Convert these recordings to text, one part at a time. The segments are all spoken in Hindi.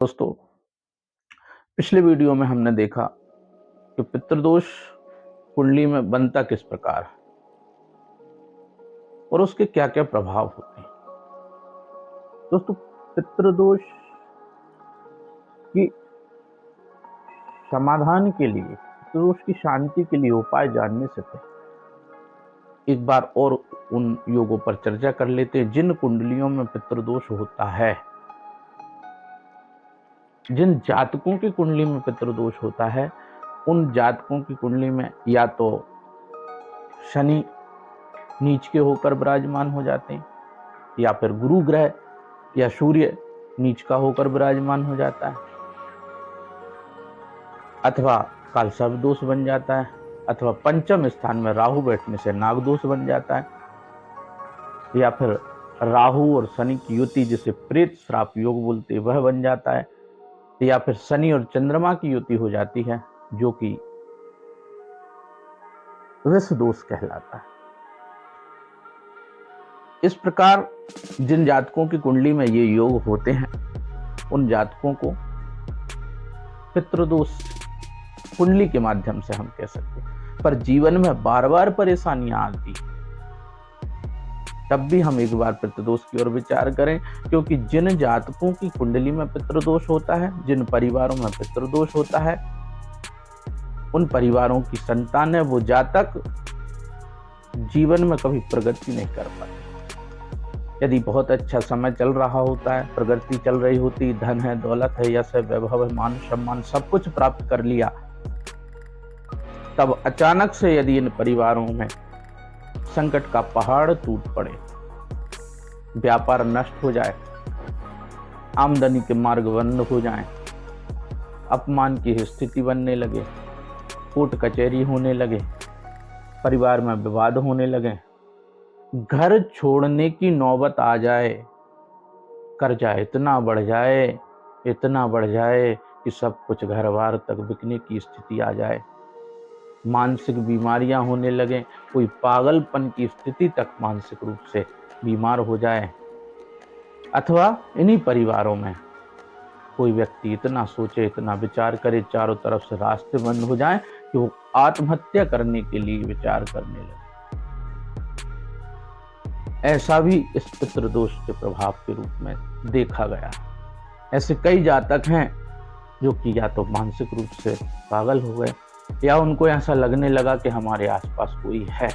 दोस्तों, पिछले वीडियो में हमने देखा कि पितृदोष कुंडली में बनता किस प्रकार है और उसके क्या क्या प्रभाव होते हैं। दोस्तों, पितृदोष की समाधान के लिए, पितृदोष की शांति के लिए उपाय जानने से पहले एक बार और उन योगों पर चर्चा कर लेते हैं जिन कुंडलियों में पितृदोष होता है। जिन जातकों की कुंडली में पितृदोष होता है, उन जातकों की कुंडली में या तो शनि नीच के होकर विराजमान हो जाते हैं, या फिर गुरु ग्रह या सूर्य नीच का होकर विराजमान हो जाता है, अथवा कालसर्प दोष बन जाता है, अथवा पंचम स्थान में राहु बैठने से नाग दोष बन जाता है, या फिर राहु और शनि की युति जिसे प्रेत श्राप योग बोलते हैं वह बन जाता है, या फिर शनि और चंद्रमा की युति हो जाती है जो कि विष दोष कहलाता है। इस प्रकार जिन जातकों की कुंडली में ये योग होते हैं उन जातकों को पितृदोष कुंडली के माध्यम से हम कह सकते हैं। पर जीवन में बार बार परेशानियां आती तब भी हम एक बार पितृदोष की ओर विचार करें, क्योंकि जिन जातकों की कुंडली में पितृदोष होता है, जिन परिवारों में पितृदोष होता है, उन परिवारों की संतान है वो जातक जीवन में कभी प्रगति नहीं कर पाते। यदि बहुत अच्छा समय चल रहा होता है, प्रगति चल रही होती, धन है, दौलत है, यश है, वैभव है, मान सम्मान सब कुछ प्राप्त कर लिया, तब अचानक से यदि इन परिवारों में संकट का पहाड़ टूट पड़े, व्यापार नष्ट हो जाए, आमदनी के मार्ग बंद हो जाएं, अपमान की स्थिति बनने लगे, कोर्ट कचहरी होने लगे, परिवार में विवाद होने लगे, घर छोड़ने की नौबत आ जाए, कर्जा इतना बढ़ जाए कि सब कुछ घर बार तक बिकने की स्थिति आ जाए, मानसिक बीमारियां होने लगे, कोई पागलपन की स्थिति तक मानसिक रूप से बीमार हो जाए, अथवा इन्हीं परिवारों में कोई व्यक्ति इतना सोचे, इतना विचार करे, चारों तरफ से रास्ते बंद हो जाएं कि वो आत्महत्या करने के लिए विचार करने लगे। ऐसा भी इस पितृदोष के प्रभाव के रूप में देखा गया। ऐसे कई जातक हैं जो कि या तो मानसिक रूप से पागल हो गए या उनको ऐसा लगने लगा कि हमारे आसपास कोई है।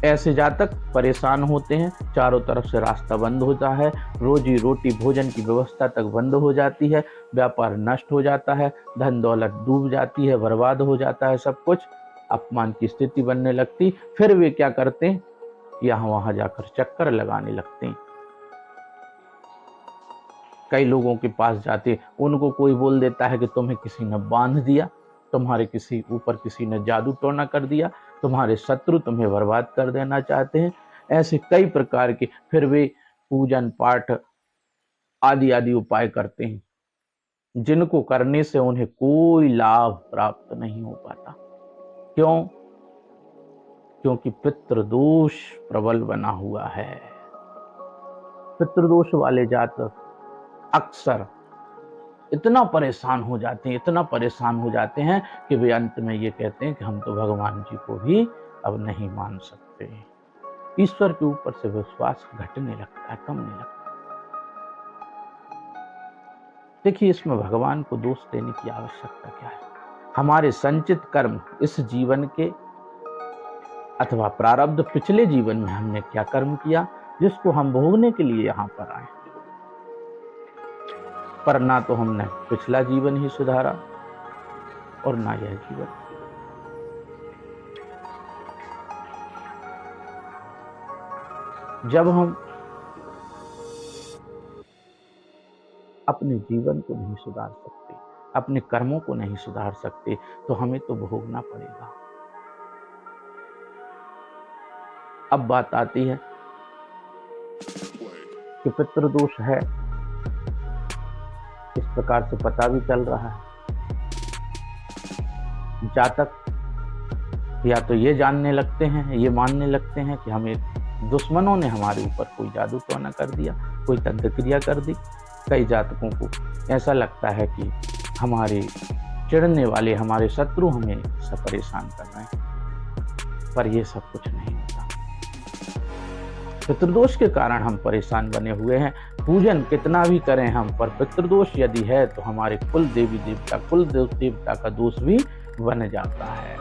ऐसे जातक परेशान होते हैं, चारों तरफ से रास्ता बंद होता है, रोजी रोटी भोजन की व्यवस्था तक बंद हो जाती है, व्यापार नष्ट हो जाता है, धन दौलत डूब जाती है, बर्बाद हो जाता है, सब कुछ अपमान की स्थिति बनने लगती। फिर वे क्या करते हैं, यहाँ वहां जाकर चक्कर लगाने लगते हैं। कई लोगों के पास जाते, उनको कोई बोल देता है कि तुम्हें किसी ने बांध दिया, तुम्हारे किसी ऊपर किसी ने जादू टोना कर दिया, तुम्हारे शत्रु तुम्हें बर्बाद कर देना चाहते हैं। ऐसे कई प्रकार के फिर वे पूजन पाठ आदि आदि उपाय करते हैं, जिनको करने से उन्हें कोई लाभ प्राप्त नहीं हो पाता। क्यों? क्योंकि पितृदोष प्रबल बना हुआ है। पितृदोष वाले जातक अक्सर इतना परेशान हो जाते हैं कि वे अंत में ये कहते हैं कि हम तो भगवान जी को भी अब नहीं मान सकते। ईश्वर के ऊपर से विश्वास घटने लगता है, कमने लगता है। देखिए, इसमें भगवान को दोष देने की आवश्यकता क्या है? हमारे संचित कर्म, इस जीवन के अथवा प्रारब्ध पिछले जीवन में हमने क्या कर्म किया जिसको हम भोगने के लिए यहाँ पर आए। पर ना तो हमने पिछला जीवन ही सुधारा और ना यह जीवन। जब हम अपने जीवन को नहीं सुधार सकते, अपने कर्मों को नहीं सुधार सकते, तो हमें तो भोगना पड़ेगा। अब बात आती है कि पितृदोष है, इस प्रकार से पता भी चल रहा है। जातक या तो ये जानने लगते हैं, ये मानने लगते हैं कि हमें दुश्मनों ने हमारे ऊपर कोई जादू टोना कर दिया, कोई तंत्र क्रिया कर दी। कई जातकों को ऐसा लगता है कि हमारे चिढ़ने वाले हमारे शत्रु हमें सब परेशान कर रहे हैं, पर ये सब कुछ नहीं होता। पितृदोष के कारण हम परेशान बने हुए हैं। पूजन कितना भी करें हम, पर पितृदोष यदि है तो हमारे कुल देवी देवता, कुल देवता का दोष भी बन जाता है।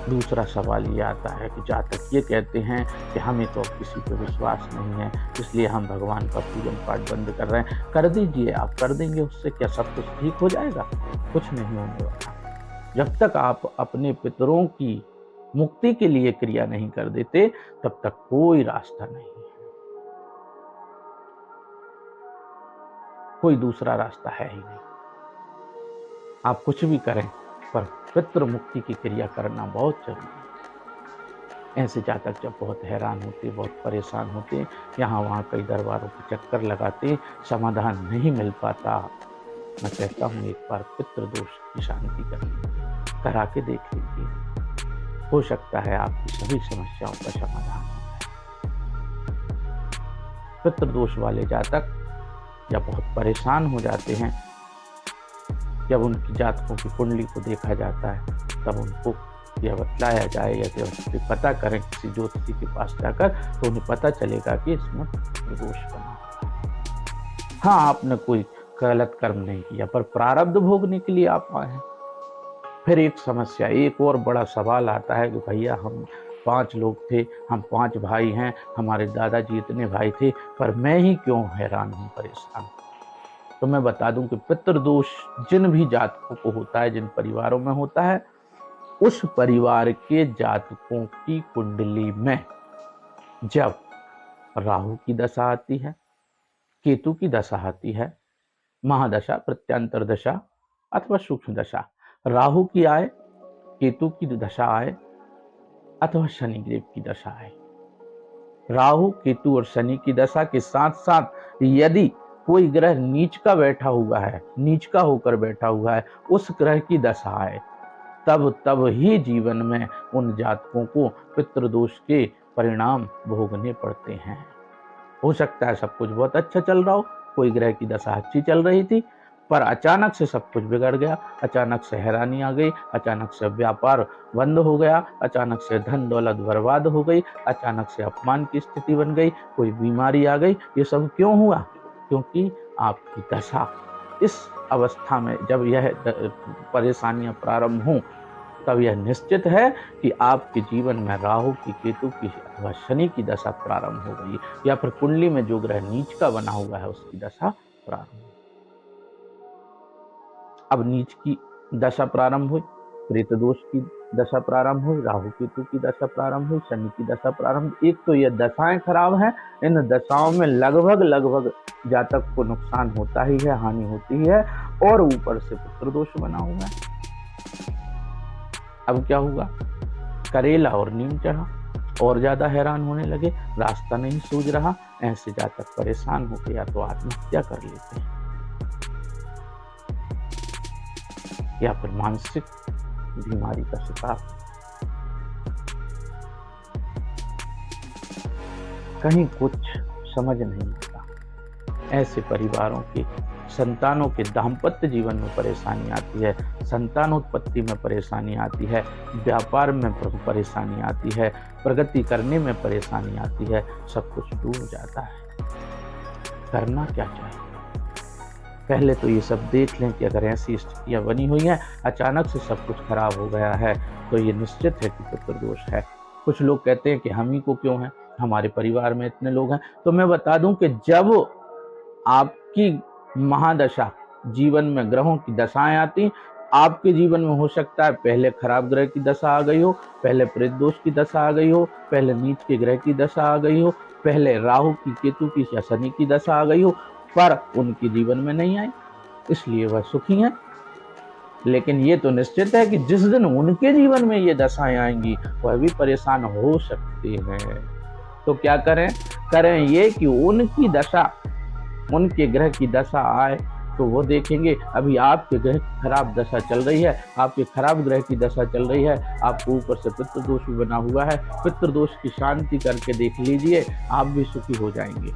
दूसरा सवाल ये आता है कि जातक ये कहते हैं कि हमें तो अब किसी पे विश्वास नहीं है, इसलिए हम भगवान का पूजन पाठ बंद कर रहे हैं। कर दीजिए, आप कर देंगे उससे क्या सब कुछ ठीक हो जाएगा? कुछ नहीं होने वाला। जब तक आप अपने पितरों की मुक्ति के लिए क्रिया नहीं कर देते, तब तक कोई रास्ता नहीं है, कोई दूसरा रास्ता है ही नहीं। आप कुछ भी करें, पर पितृ मुक्ति की क्रिया करना बहुत जरूरी है। ऐसे जातक जब बहुत हैरान होते, बहुत परेशान होते, यहाँ वहाँ कई दरबारों के चक्कर लगाते, समाधान नहीं मिल पाता, मैं कहता हूँ एक बार पितृदोष की शांति करा के देख लीजिए। हो सकता है आपकी सभी समस्याओं का समाधान हो जाए। पितृदोष वाले जातक जब बहुत परेशान हो जाते हैं, जब उनकी जातकों की कुंडली को देखा जाता है, तब उनको यह बतलाया जाए या जब पता करें किसी ज्योतिषी के पास जाकर, तो उन्हें पता चलेगा कि इसमें दोष बना। हाँ, आपने कोई गलत कर्म नहीं किया, पर प्रारब्ध भोगने के लिए आप आए हैं। फिर एक समस्या, एक और बड़ा सवाल आता है कि भैया हम 5 लोग थे, हम 5 भाई हैं, हमारे दादाजी इतने भाई थे, पर मैं ही क्यों हैरान हूँ, परेशान। तो मैं बता दूं कि पितृदोष जिन भी जातकों को होता है, जिन परिवारों में होता है, उस परिवार के जातकों की कुंडली में जब राहु की दशा आती है, केतु की दशा आती है, महादशा, प्रत्यांतर दशा अथवा सूक्ष्म दशा, राहु की आए, केतु की दशा आए अथवा शनिदेव की दशा आए, राहु, केतु और शनि की दशा के साथ साथ यदि कोई ग्रह नीच का बैठा हुआ है, नीच का होकर बैठा हुआ है, उस ग्रह की दशा आए, तब ही जीवन में उन जातकों को पितृदोष के परिणाम भोगने पड़ते हैं। हो सकता है सब कुछ बहुत अच्छा चल रहा हो, कोई ग्रह की दशा अच्छी चल रही थी, पर अचानक से सब कुछ बिगड़ गया, अचानक से हैरानी आ गई, अचानक से व्यापार बंद हो गया, अचानक से धन दौलत बर्बाद हो गई, अचानक से अपमान की स्थिति बन गई, कोई बीमारी आ गई। ये सब क्यों हुआ? क्योंकि आपकी दशा इस अवस्था में जब यह परेशानियां प्रारंभ हों, तब यह निश्चित है कि आपके जीवन में राहु की, केतु की अथवा शनि की दशा प्रारंभ हो गई, या फिर कुंडली में जो ग्रह नीच का बना हुआ है उसकी दशा प्रारंभ। अब नीच की दशा प्रारंभ हुई, प्रेत दोष की दशा प्रारंभ हुई, राहु केतु की दशा प्रारंभ हुई, शनि की दशा प्रारंभ। एक तो ये दशाएं खराब हैं, इन दशाओं में लगभग जातक को नुकसान होता ही है, हानि होती है, और ऊपर से पितृदोष बना हुआ है। अब क्या हुआ? करेला और नीम चढ़ा, और ज्यादा हैरान होने लगे, रास्ता नहीं सूझ रहा। ऐसे जातक परेशान होकर या तो आत्महत्या कर लेते हैं, या फिर मानसिक बीमारी का शिकार। कहीं कुछ समझ नहीं आता। ऐसे परिवारों के संतानों के दाम्पत्य जीवन में परेशानी आती है, संतानोत्पत्ति में परेशानी आती है, व्यापार में परेशानी आती है, प्रगति करने में परेशानी आती है, सब कुछ डूब जाता है। करना क्या चाहिए? पहले तो ये सब देख लें कि अगर ऐसी स्थितियां बनी हुई हैं, अचानक से सब कुछ खराब हो गया है, तो ये निश्चित है कि पितृदोष है। कुछ लोग कहते हैं कि हम ही को क्यों है, हमारे परिवार में इतने लोग हैं। तो मैं बता दूं कि जब आपकी महादशा, जीवन में ग्रहों की दशाएं आती, आपके जीवन में हो सकता है पहले खराब ग्रह की दशा आ गई हो, पहले प्रेत दोष की दशा आ गई हो, पहले नीच के ग्रह की दशा आ गई हो, पहले राहु की, केतु की या शनि की दशा आ गई हो, पर उनके जीवन में नहीं आई, इसलिए वह सुखी हैं। लेकिन ये तो निश्चित है कि जिस दिन उनके जीवन में ये दशाएं आएंगी, वह भी परेशान हो सकते हैं। तो क्या करें? करें ये कि उनकी दशा, उनके ग्रह की दशा आए, तो वो देखेंगे अभी आपके ग्रह की खराब दशा चल रही है, आपके खराब ग्रह की दशा चल रही है, आपको ऊपर से पितृ दोष भी बना हुआ है। पितृ दोष की शांति करके देख लीजिए, आप भी सुखी हो जाएंगे।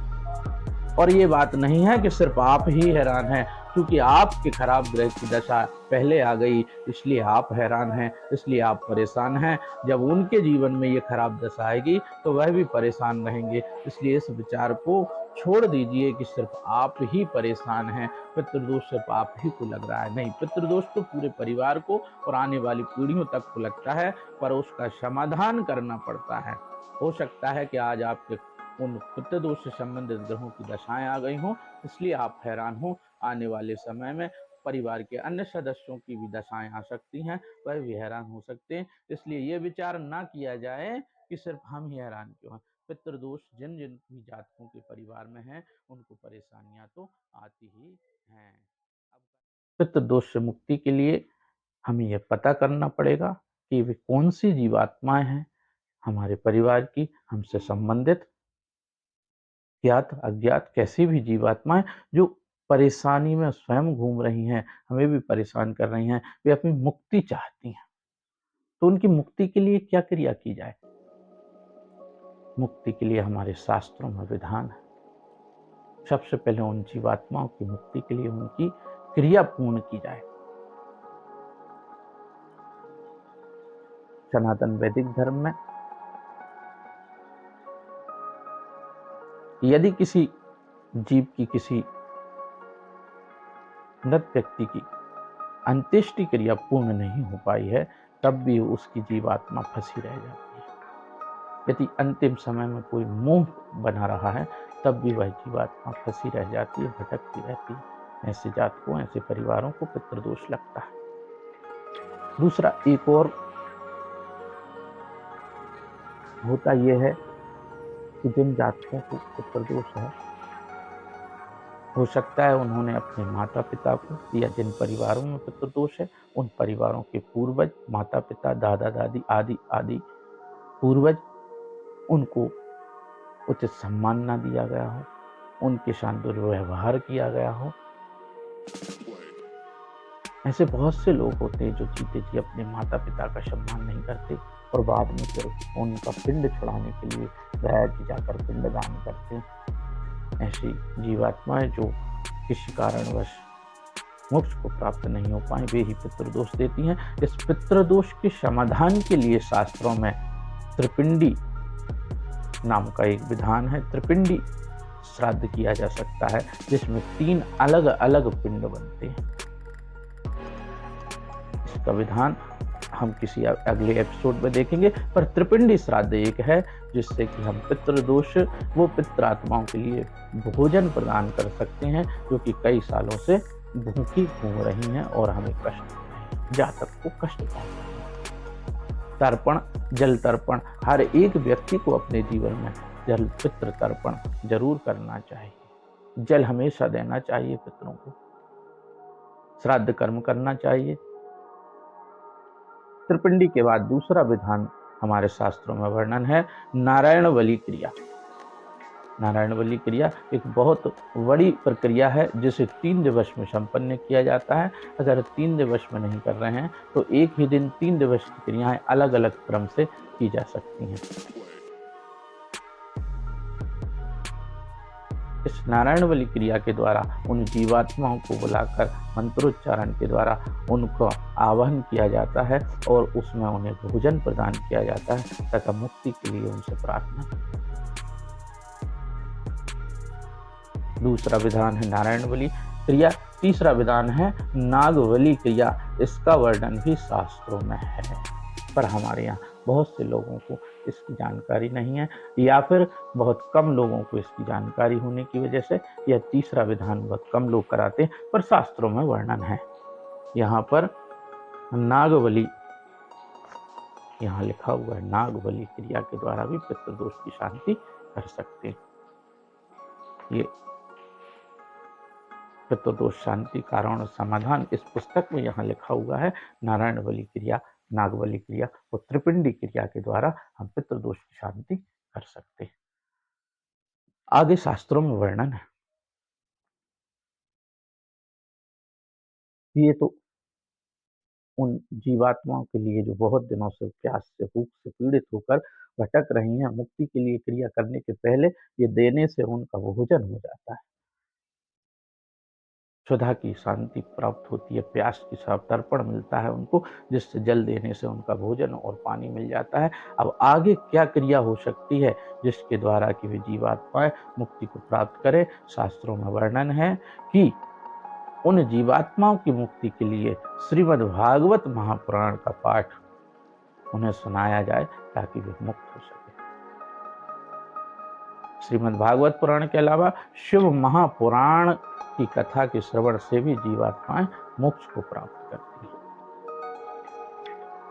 और ये बात नहीं है कि सिर्फ आप ही हैरान हैं, क्योंकि आपके खराब ग्रह की दशा पहले आ गई, इसलिए आप हैरान हैं, इसलिए आप परेशान हैं। जब उनके जीवन में ये खराब दशा आएगी तो वह भी परेशान रहेंगे। इसलिए इस विचार को छोड़ दीजिए कि सिर्फ आप ही परेशान हैं, पितृदोष सिर्फ आप ही को लग रहा है। नहीं, पितृदोष तो पूरे परिवार को और आने वाली पीढ़ियों तक को लगता है, पर उसका समाधान करना पड़ता है। हो सकता है कि आज आपके उन पितृदोष से संबंधित ग्रहों की दशाएं आ गई हों, इसलिए आप हैरान हो। आने वाले समय में परिवार के अन्य सदस्यों की भी दशाएं आ सकती हैं, वह भी हैरान हो सकते हैं। इसलिए ये विचार ना किया जाए कि सिर्फ हम ही हैरान क्यों हैं। पितृदोष जिन जिन भी जातकों के परिवार में हैं, उनको परेशानियां तो आती ही हैं। अब पितृदोष से मुक्ति के लिए हमें यह पता करना पड़ेगा कि वे कौन सी जीवात्माएं हैं हमारे परिवार की, हमसे संबंधित ज्ञात अज्ञात कैसी भी जीवात्माएं जो परेशानी में स्वयं घूम रही हैं, हमें भी परेशान कर रही हैं, वे अपनी मुक्ति चाहती हैं। तो उनकी मुक्ति के लिए क्या क्रिया की जाए? मुक्ति के लिए हमारे शास्त्रों में विधान है। सबसे पहले उन जीवात्माओं की मुक्ति के लिए उनकी क्रिया पूर्ण की जाए। सनातन वैदिक धर्म में यदि किसी जीव की, किसी मृत व्यक्ति की अंत्येष्टि क्रिया पूर्ण नहीं हो पाई है, तब भी उसकी जीवात्मा फंसी रह जाती है। यदि अंतिम समय में कोई मोह बना रहा है, तब भी वह जीवात्मा फंसी रह जाती है, भटकती रहती है। ऐसे जातकों, ऐसे परिवारों को पितृदोष लगता है। दूसरा एक और होता यह है कि जिन जातकों को पितृदोष है, हो सकता है उन्होंने अपने माता पिता को, या जिन परिवारों में पितृदोष है उन परिवारों के पूर्वज, माता पिता, दादा दादी आदि आदि पूर्वज, उनको उचित सम्मान ना दिया गया हो, उनके साथ दुर्व्यवहार किया गया हो। ऐसे बहुत से लोग होते हैं जो जीते जी अपने माता पिता का सम्मान नहीं करते और बाद में फिर उनका पिंड छुड़ाने के लिए गया जी जाकर पिंडदान करते हैं। ऐसी जीवात्माएं जो किसी कारणवश मोक्ष को प्राप्त नहीं हो पाए, वे ही पितृदोष देती हैं। इस पितृदोष के समाधान के लिए शास्त्रों में त्रिपिंडी नाम का एक विधान है। त्रिपिंडी श्राद्ध किया जा सकता है, जिसमें 3 अलग अलग पिंड बनते हैं। इसका विधान हम किसी अगले एपिसोड में देखेंगे, पर त्रिपिंडी श्राद्ध एक है जिससे कि हम पितृदोष, वो पितृ आत्माओं के लिए भोजन प्रदान कर सकते हैं, जो कि कई सालों से भूखी घूम रही हैं और हमें कष्ट, जातक को कष्ट पहुंचा रही हैं। तर्पण, जल तर्पण, हर एक व्यक्ति को अपने जीवन में जल पितृ तर्पण जरूर करना चाहिए। जल हमेशा देना चाहिए पितरों को, श्राद्ध कर्म करना चाहिए। त्रिपिंडी के बाद दूसरा विधान हमारे शास्त्रों में वर्णन है नारायण बलि क्रिया। नारायण बलि क्रिया एक बहुत बड़ी प्रक्रिया है, जिसे 3 दिवस में संपन्न किया जाता है। अगर 3 दिवस में नहीं कर रहे हैं तो एक ही दिन 3 दिवस की क्रियाएं अलग अलग क्रम से की जा सकती हैं। इस नारायण बलि क्रिया के द्वारा उन जीवात्माओं को बुलाकर मंत्रोच्चारण के द्वारा उनको आवाहन किया जाता है और उसमें उन्हें भोजन प्रदान किया जाता है तथा मुक्ति के लिए उनसे प्रार्थना। दूसरा विधान है नारायण बलि क्रिया। तीसरा विधान है नाग बलि क्रिया। इसका वर्णन भी शास्त्रों में है, पर हमारे यहाँ बहुत से लोगों को इसकी जानकारी नहीं है, या फिर बहुत कम लोगों को इसकी जानकारी होने की वजह से यह तीसरा विधान बहुत कम लोग कराते हैं, पर शास्त्रों में वर्णन है। यहाँ पर नाग बलि, यहाँ लिखा हुआ है नाग बलि क्रिया के द्वारा भी पितृदोष की शांति कर सकते हैं। ये पितृदोष शांति कारण और समाधान इस पुस्तक में यहाँ लिखा हुआ है। नारायण बलि क्रिया, नाग बलि क्रिया और त्रिपिंडी क्रिया के द्वारा हम पितृदोष की शांति कर सकते हैं। आगे शास्त्रों में वर्णन है। ये तो उन जीवात्माओं के लिए जो बहुत दिनों से प्यास से, भूख से पीड़ित होकर भटक रही हैं, मुक्ति के लिए क्रिया करने के पहले ये देने से उनका भोजन हो जाता है। क्षुधा की शांति प्राप्त होती है, प्यास की साफ तर्पण मिलता है उनको, जिससे जल देने से उनका भोजन और पानी मिल जाता है। अब आगे क्या क्रिया हो सकती है जिसके द्वारा कि वे जीवात्माएं मुक्ति को प्राप्त करें? शास्त्रों में वर्णन है कि उन जीवात्माओं की मुक्ति के लिए श्रीमद् भागवत महापुराण का पाठ उन्हें सुनाया जाए ताकि वे मुक्त हो सके। श्रीमद् भागवत पुराण के अलावा शिव महापुराण की कथा के श्रवण से भी जीवात्माएं मोक्ष को प्राप्त करती हैं।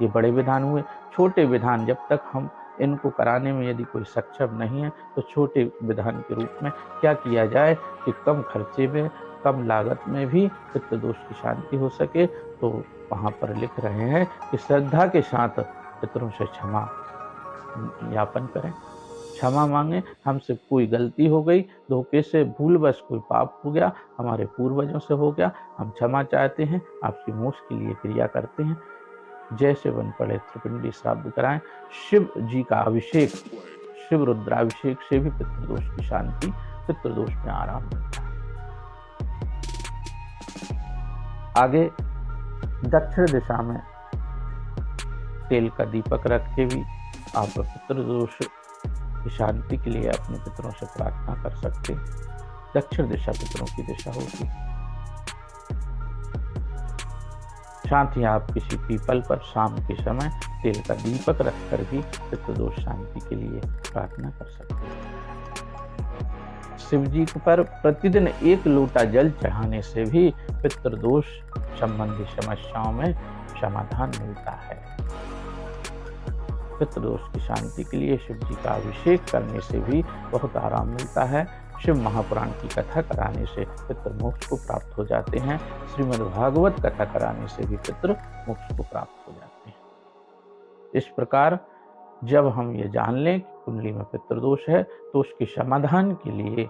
ये बड़े विधान हुए। छोटे विधान जब तक हम इनको कराने में यदि कोई सक्षम नहीं है तो छोटे विधान के रूप में क्या किया जाए कि कम खर्चे में, कम लागत में भी पितृदोष की शांति हो सके। तो वहाँ पर लिख रहे हैं कि श्रद्धा के साथ पितरों से क्षमा यापन करें, क्षमा मांगे। हमसे कोई गलती हो गई, धोखे से भूलवश कोई पाप हो गया, हमारे पूर्वजों से हो गया, हम क्षमा चाहते हैं, आपकी मोक्ष के लिए क्रिया करते हैं। जैसे बन पड़े त्रिपिंडी श्राद्ध कराएं। शिव जी का अभिषेक, शिव रुद्राभिषेक से भी पितृदोष की शांति, पितृदोष में आराम मिलता है। आगे दक्षिण दिशा में तेल का दीपक रख के भी आप पितृदोष की शांति के लिए अपने पितरों से प्रार्थना कर सकते। दक्षिण दिशा पितरों की दिशा होगी। साथ ही आप किसी पीपल पर शाम के समय तेल का दीपक रखकर भी पितृदोष शांति के लिए प्रार्थना कर सकते हैं। शिव जी पर प्रतिदिन 1 लोटा जल चढ़ाने से भी पितृदोष संबंधी समस्याओं में समाधान मिलता है। पितृदोष की शांति के लिए शिव जी का अभिषेक करने से भी बहुत आराम मिलता है। शिव महापुराण की कथा कराने से पितृ मोक्ष को प्राप्त हो जाते हैं। श्रीमद् भागवत कथा कराने से भी पितृ मोक्ष को प्राप्त हो जाते हैं। इस प्रकार जब हम ये जान लें कि कुंडली में पितृदोष है तो उसके समाधान के लिए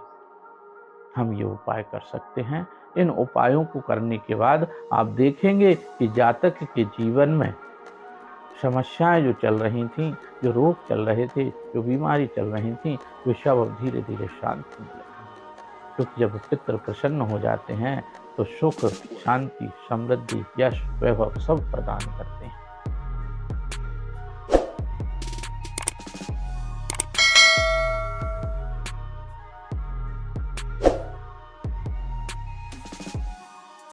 हम ये उपाय कर सकते हैं। इन उपायों को करने के बाद आप देखेंगे कि जातक के जीवन में समस्याएं जो चल रही थीं, जो रोग चल रहे थे, जो बीमारी चल रही थीं, वे सब अब धीरे धीरे शांत होने लगी। क्योंकि जब पितृ प्रसन्न हो जाते हैं तो सुख, शांति, समृद्धि, यश, वैभव सब प्रदान करते हैं।